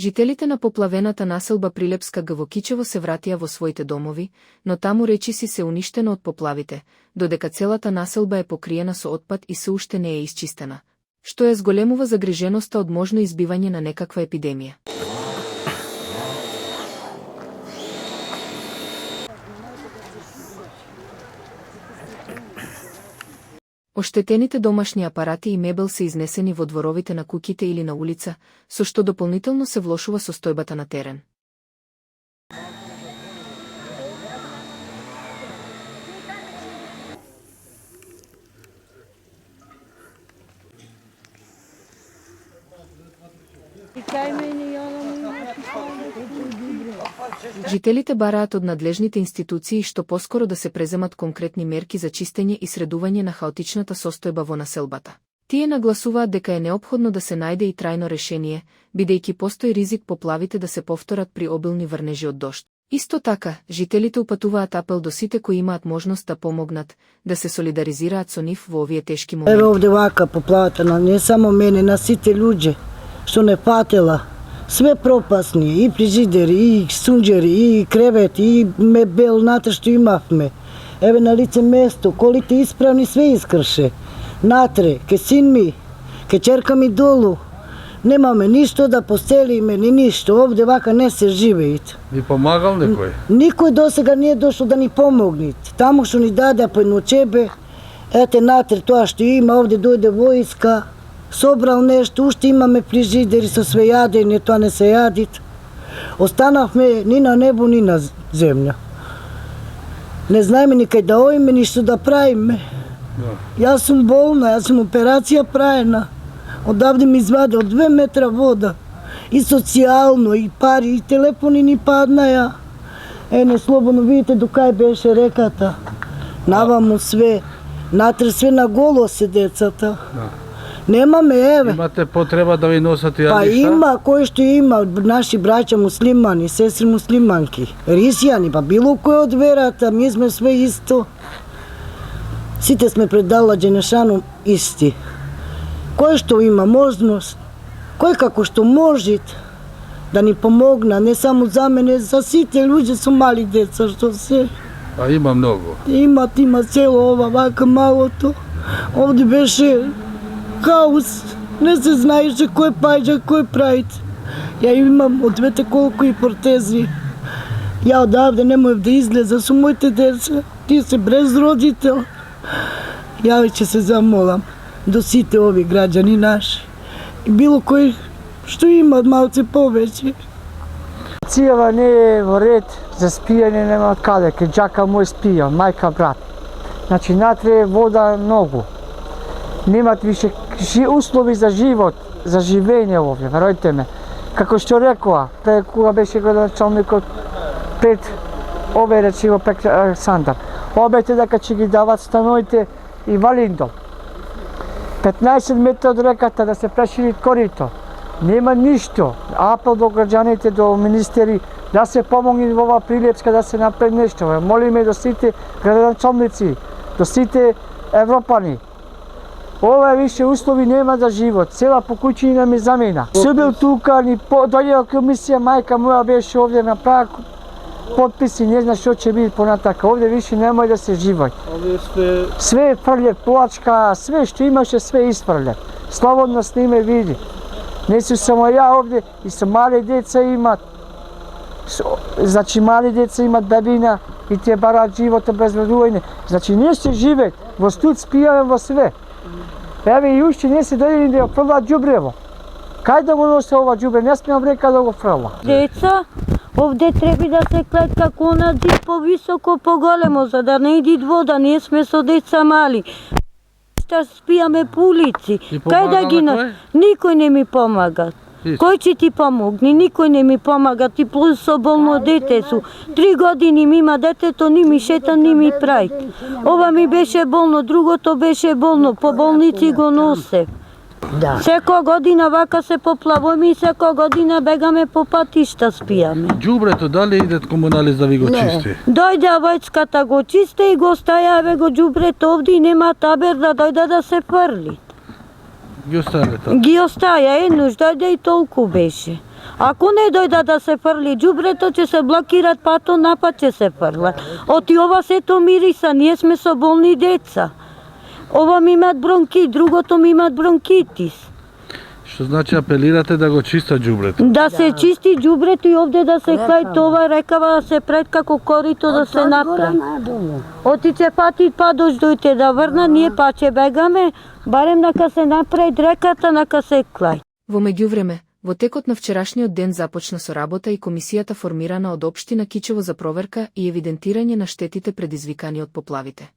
Жителите на поплавената населба Прилепска г во Кичево се вратија во своите домови, но таму речиси се уништено од поплавите, додека целата населба е покриена со отпад и се уште не е исчистена, што е зголемува загриженоста од можно избивање на некаква епидемија. Оштетените домашни апарати и мебел се изнесени во дворовите на куќите или на улица, со што дополнително се влошува состојбата на терен. Жителите бараат од надлежните институции што поскоро да се преземат конкретни мерки за чистење и средување на хаотичната состојба во населбата. Тие нагласуваат дека е неопходно да се најде и трајно решение, бидејќи постои ризик поплавите да се повторат при обилни врнежи од дожд. Исто така, жителите упатуваат апел до сите кои имаат можност да помогнат, да се солидаризираат со нив во овие тешки моменти. Еве овде вака поплавата, не само мене, на сите луѓе што не патела. Све пропасни, и фрижидери, и сунџери, и кревети, и мебел, натре што имавме. Еве на лице место, колите исправни све искрше. Натре, ке син ми, ке черка ми долу. Немаме ништо да постелиме, ни ништо. Овде вака не се живеит. Ви помагал некој? Никој досега не е дошол да ни помогне. Таму што ни даде по едно чебе, ете натре тоа што има, овде дојде војска, собрал нешто, уште имаме фрижидери со све јадење, тоа не се јадит. Останавме ни на небо, ни на земја. Не знаеме ни кај да оиме, ништо да правиме. Јас сум болна, јас сум операција праена. Одавде ми изваде од 2 метра вода. И социјално, и пари, и телефони ни паднаја. Не слободно, видите до кај беше реката. Наваму све, натре све на голо се децата. Немаме, еве. Имате потреба да ви носат јадишта? Па има, кој што има, наши браќа муслимани, сестри муслиманки, рисјани, па било кој од верата, ми сме све исто. Сите сме пред Аллах Џелешану исти. Кој што има можност, кој како што може да ни помогна, не само за мене, за сите луѓе со мали деца, што се. А има многу? Има цело ова, вака малото. Овде беше хаос, не се знаеше кој паѓа, кој прајт. Ја имам од двете колку и протези. Ја одавде не можев да излеза со моите деца, тие се без родител. Ја ќе се замолам до сите ови граѓани наши. И било кој што има малце повеќе. Цијава не е во ред за спијање, нема каде, ке џака мој спија, мајка, брат. Значи, натре е вода многу. Немат више услови за живот, за живење овде, веројте ме. Како што рекоа, пред кога беше градоначалникот, пред ове речиво пред Александар. Обете дека ќе ги дават становите и Валиндол. 15 метра од реката да се прешири корито. Нема ништо. Апел до граѓаните, до министери, да се помогне во ова Прилепска, да се направи нешто. Молиме до сите градоначалници, до сите европани. Ова више услови нема за живот. Цела по куќина ми замина. Се бил тука, ни дојде комисија, мајка моја беше овде на прак, подписи, не знам што ќе биде понатака. Овде више немој да се живој. Све фрле, плачка, све што имаше, све испрле. Слободно сниме види. Не су само ја овде, и со мали деца имат. Значи мали деца имат бебина и тие бараат живот обезбедување. Значи не се живеат, во студ спијаме во све. Еве и уште не се дојдени да ја фрлаат џубрево. Кај да го носе ова џубре? Не смеам река да го фрла. Деца, овде треба да се клетка кона зид повисоко, поголемо, за да не иди вода. Ние сме со деца мали. Што спијаме по улици. Кај да ги никој не ми помага. Кој ќе ти помогне? Никој не ми помага. Ти плюс со болно дете су. 3 години ми има детето, ни ми шета, ни ми прај. Ова ми беше болно, другото беше болно. По болници го носе. Да. Секоја година вака се поплавуваме и секоја година бегаме по патишта спијаме. Џубрето дали идат комуналист да ви го чисти? Дојде војската го чисти и го стаја, еве го џубрето овде и нема табер да дојде да се фрли. Ги оставиле така. Ги остаја еднош дојде и толку беше. Ако не дојда да се фрли џубрето, ќе се блокират пато, напад ќе се фрлат. Оти ова сето мириса, ние сме со болни деца. Ова ми имат бронкит, другото ми имат бронкитис. Што значи апелирате да го чистат џубрето? Да се чисти џубрето и овде да се клај това рекава да се пред како корито да се направи. Оти ќе пати падош дојте да врна, ние па ќе бегаме, барем нака се направи реката, нака се клај. Во меѓувреме, во текот на вчерашниот ден започна со работа и комисијата формирана од општина Кичево за проверка и евидентирање на штетите предизвикани од поплавите.